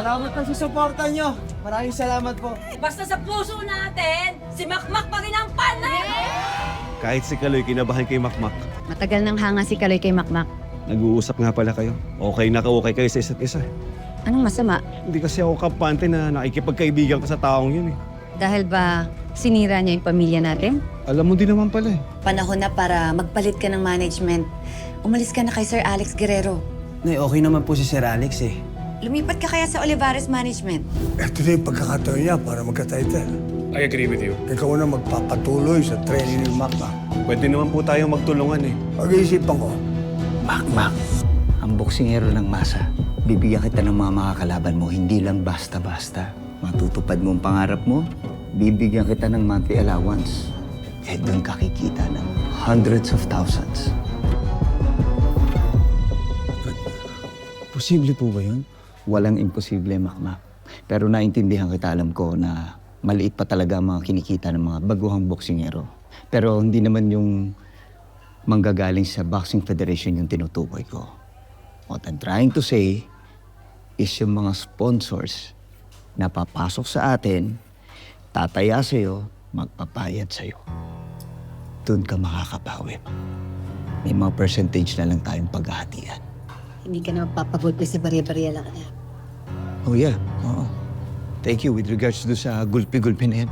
Salamat po sa suporta nyo. Maraming salamat po. Basta sa puso natin, si Makmak pa rin ang panay! Kahit si Kaloy kinabahan kay Makmak, Matagal nang hanga si Kaloy kay Makmak. nag-uusap nga pala kayo. Okay na okay kayo sa isa't isa. Anong masama? Hindi kasi ako kampante na nakikipagkaibigan ka sa taong yun eh. Dahil ba sinira niya yung pamilya natin? Alam mo din naman pala eh. Panahon na para magpalit ka ng management. Umalis ka na kay Sir Alex Guerrero. Nay, okay naman po si Sir Alex eh. Lumipat ka kaya sa Olivares Management. Ito na yung pagkakataon niya para magka-title. I agree with you. Ikaw na magpapatuloy sa training ni Makmak. Pwede naman po tayong magtulungan eh. Pag-iisipan ko, Makmak, ang boksingero ng masa. Bibigyan kita ng mga makakalaban mo, hindi lang basta-basta. Matutupad mo ang pangarap mo, bibigyan kita ng monthly allowance. Eh, doon kakikita ng hundreds of thousands. Posible po ba yun? Walang imposible, Makmak. Pero naintindihan kita, alam ko na maliit pa talaga ang mga kinikita ng mga baguhang boksingero. Pero hindi naman yung manggagaling sa Boxing Federation yung tinutukoy ko. What I'm trying to say is yung mga sponsors na papasok sa atin, tataya sa'yo, magpapayad sa'yo. Doon ka makakabawi. May mga percentage na lang tayong paghahatian. Hindi ka na magpapagulpi sa bariya-bariya lang kaya. Oh yeah, oo. Thank you with regards to sa gulpi-gulpi na yan.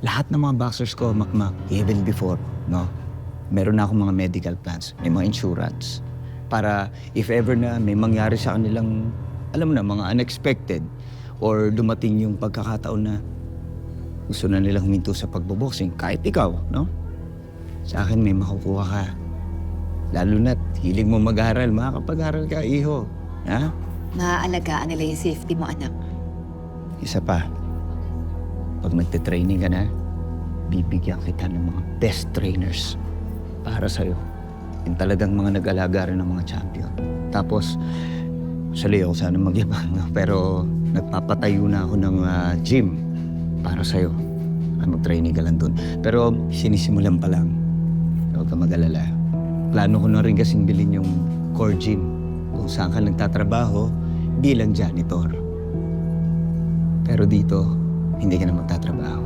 Lahat ng mga boxers ko, Makmak, even before, no? Meron na akong mga medical plans, may mga insurance. Para if ever na may mangyari sa kanilang, alam mo na, mga unexpected or dumating yung pagkakataon na gusto na nilang huminto sa pagboboxing, kahit ikaw, no? Sa akin may makukuha ka. Lalo na't hiling mo mag-aral, makakapag-aral ka, iho. Ha? Maaalagaan nila yung safety mo, anak. Isa pa, pag nagte-training ka na, bibigyan kita ng mga best trainers para sa'yo. Yung talagang mga nag-alaga rin ng mga champion. Tapos, sali ako sana magyabang, pero nagpapatayo na ako ng gym para sa'yo. Mag-training ka lang dun. Pero sinisimulan pa lang. Huwag ka mag-alala. Plano ko na rin kasing bilhin yung core gym kung saan ka nagtatrabaho bilang janitor. Pero dito, hindi ka na magtatrabaho.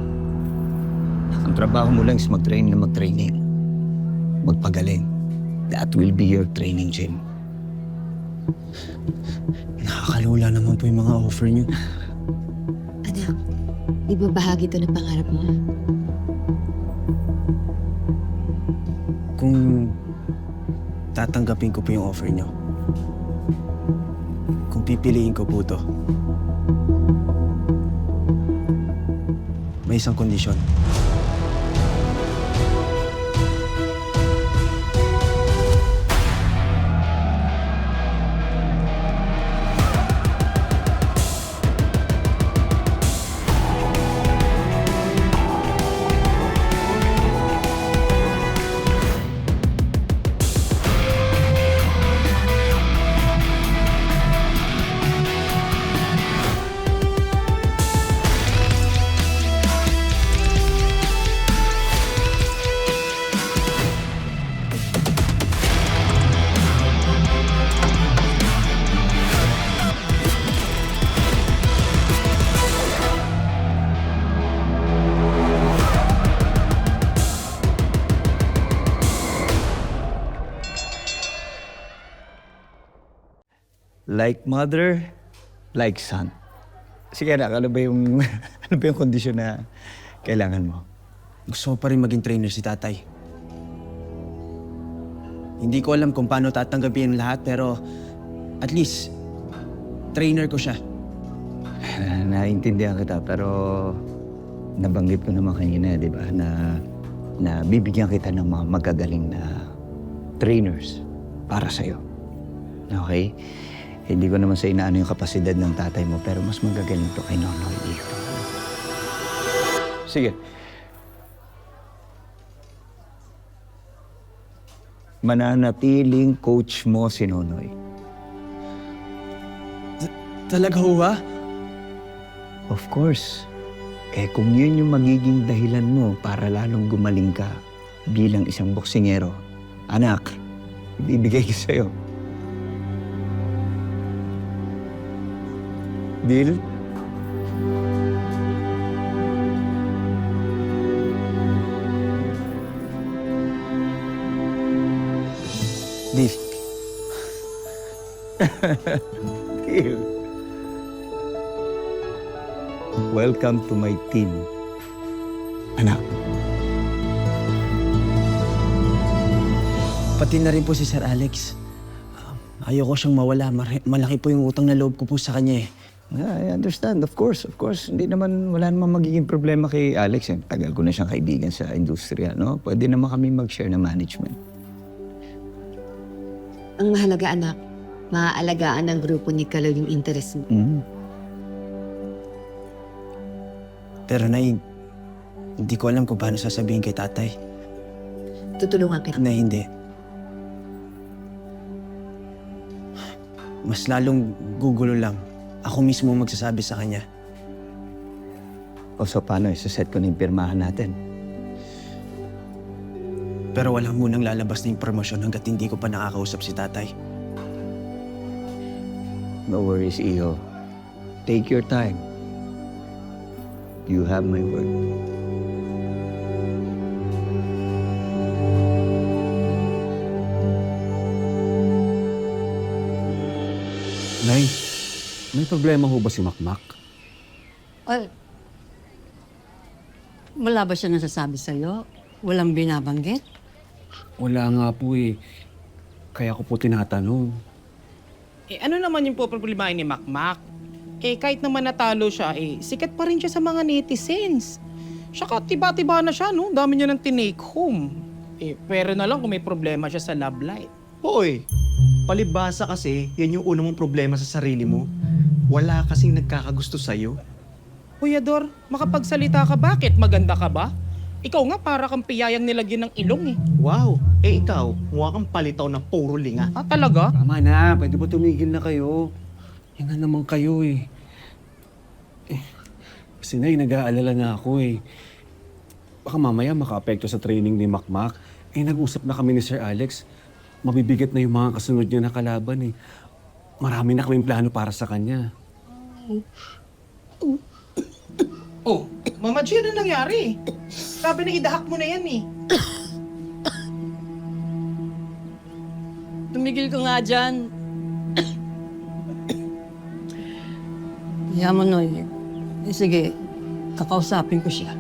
Ang trabaho mo lang is mag-training na mag-training. Magpagaling. That will be your training gym. Nakakalula naman po yung mga offer nyo. Anak, di ba bahagi ito ng pangarap mo? Kung tatanggapin ko po yung offer nyo, kung pipiliin ko po to, may isang kondisyon. Like mother, like son. Sige anak, ano ba yung, ano ba yung kondisyon na kailangan mo? Gusto ko pa rin maging trainer si tatay. Hindi ko alam kung paano tatanggapin ang lahat, pero at least, trainer ko siya. Naintindihan kita, pero nabanggit ko naman kanina, di ba, na bibigyan kita ng mga magagaling na trainers para sa'yo. Okay? Hindi ko naman sa inaano yung kapasidad ng tatay mo, pero mas magagaling to kay Nonoy, iho. Sige. Mananatiling coach mo si Nonoy. Talaga ho ba? Of course. Eh kung yun yung magiging dahilan mo para lalong gumaling ka bilang isang boksingero, anak, ibibigay ko sa'yo. Deal? Deal. Deal. Welcome to my team. Anak. Pati na rin po si Sir Alex. Ayoko siyang mawala. Malaki po yung utang na loob ko po sa kanya eh. Yeah, I understand. Of course. Hindi naman, wala naman magiging problema kay Alex. Eh. Tagal ko na siyang kaibigan sa industriya, no? Pwede naman kami mag-share ng management. Ang mahalaga, anak, maaalagaan ng grupo ni Kalo yung interest mo. Pero Nay, hindi ko alam kung paano sasabihin kay tatay. Tutulungan kita. Na hindi. Mas lalong gugulo lang. Ako mismo magsasabi sa kanya. O so paano, isa-set ko na yung pirmahan natin? Pero walang munang lalabas na impormasyon hanggat hindi ko pa nakakausap si tatay. No worries, Iho. Take your time. You have my word. Nay, may problema ho ba si Makmak? Ay, wala ba siya nasasabi sa'yo? Walang binabanggit? Wala nga po eh. Kaya ko po tinatanong. Ano naman yung problemahin ni Makmak? Kahit naman natalo siya, sikat pa rin siya sa mga netizens. Saka tiba-tiba na siya, no? Dami niya ng tinake home. Pero na lang kung may problema siya sa love life. Hoy, palibhasa kasi, yan yung una mong problema sa sarili mo. Wala kasing nagkakagusto sa'yo. Kuya Dor, makapagsalita ka bakit? Maganda ka ba? Ikaw nga para kang piyayang nilagyan ng ilong eh. Wow, ikaw, mukha kang palitaw na puro linga. Talaga? Tama na, pwede ba tumigil na kayo? Yan na naman kayo eh. Kasi Nay, nag-aalala na ako eh. Baka mamaya maka-apekto sa training ni Makmak. Nag-usap na kami ni Sir Alex. Mabibigat na yung mga kasunod niya na kalaban eh. Marami na kaming plano para sa kanya. Oh, Mama G, ano nangyari? Sabi na idahak mo na yan eh. Tumigil ka nga dyan. Yaman, Noy. Sige, kakausapin ko siya.